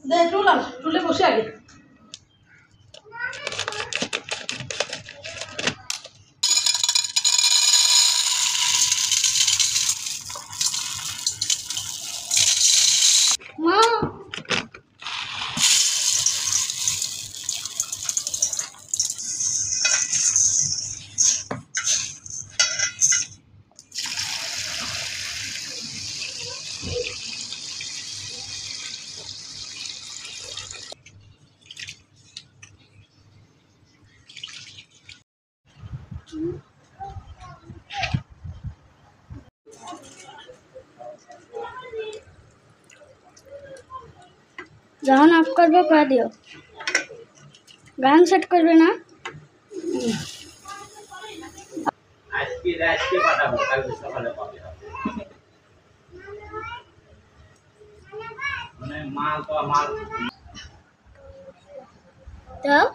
দে টুলে বসে আগে। মা যখন অফ করবে করে দিও। গান সেট করবে না? আজকে পাঠাবো, কালকে সকালে পাবে। মানে মাল তো মাল দাও।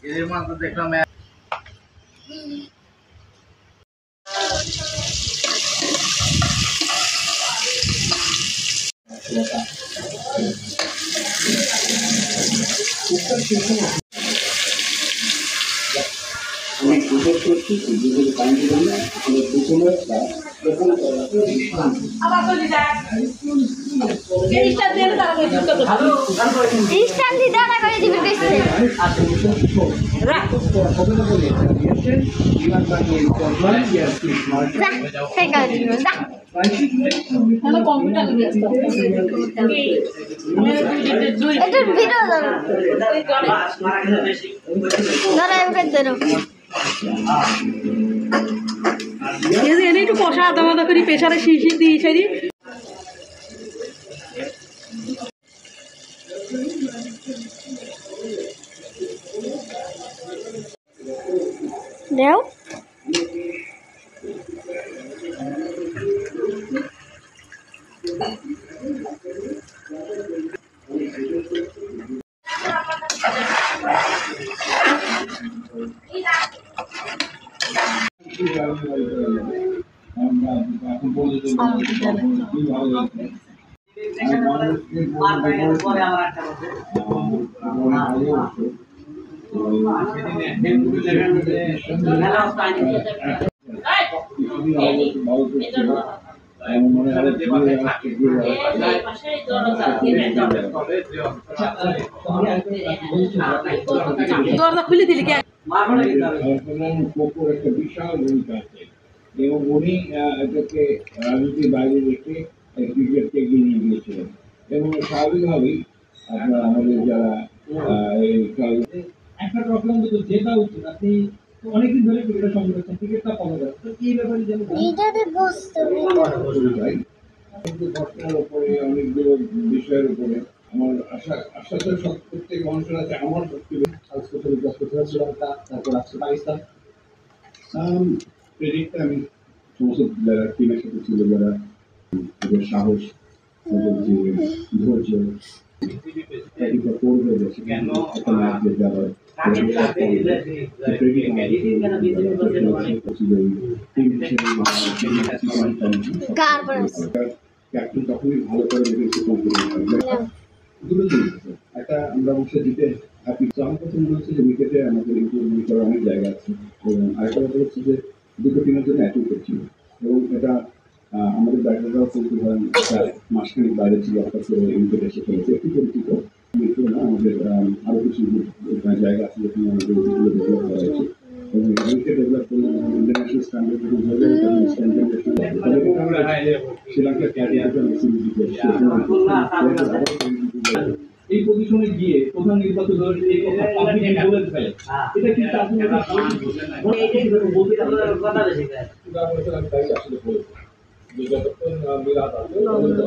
এর মাল তো দেখলাম অনেক সুযোগ করছি সুযোগের কারণে আমাদের প্রথমে ইনস্ট্যান্ট দি দাঁড়া করে দিবে দেখছে। একটু কষা আদা মাদা করি প্রেশারে শিশি দিই সারি দাও। দরজা খুলে দিলি কে? একটা বিশাল ভূমিকা আছে এবং উনি এটাকে রাজনীতির বাইরে রেখে ক্রিকেটকে এগিয়ে নিয়ে গিয়েছিলেন এবং স্বাভাবিকভাবেই আপনার আমাদের যারা একটা প্রবলেম তো যেটা উচিত আপনি অনেকদিন ধরে ক্রিকেটের সঙ্গে রয়েছেন, ক্রিকেটটা কমে যাচ্ছে, তো এই ব্যাপারে যেন কিন্তু ঘটনার উপরে অনেকগুলো বিষয়ের উপরে আমার আশা করে সব প্রত্যেক মানুষের আছে আমার শ্রীলঙ্কা, তারপর আছে পাকিস্তান। ক্রেডিটটা আমি সমস্ত যারা টিমের সাথে ছিল, যারা ওদের সাহস, ওদের যে ধৈর্য করবে কেন একটা ম্যাচ যে যাবার ক্যাপ্টেন তখনই ভালো করে দুটো জিনিস আছে, একটা আমরা অবশ্যই জিতে হ্যাপি। তো আমার কাছে মনে হচ্ছে যে উইকেটে আমাদের ইম্প্রুভমেন্ট করার অনেক জায়গা আছে এবং আরেকটা কথা হচ্ছে যে দুটো টিমের জন্য অ্যাটিভ করছিল এবং এটা আমাদের ব্যাটাররাও কিন্তু ধরেন মাসখানিক বাইরে ছিল, হঠাৎ করে উইকেট এসে ফেলেছে, একটু পরিচিত না আমাদের আরো কিছু জায়গা আছে যেখানে আমাদের উইকেটগুলো ডেভেলপ করা হয়েছে এবং উইকেট ডেভেলপ করলে ইন্টারন্যাশনাল স্ট্যান্ডার্ড যখন হয়ে যাবে তখন শ্রীলঙ্কার ক্যারিয়ার এই পজিশনে গিয়ে প্রধান নির্বাচক এই কথা পাবলিক বলে ফেলে, এটা কি আসলে বলে যে যতক্ষণ মিলাদ আছে আমাদের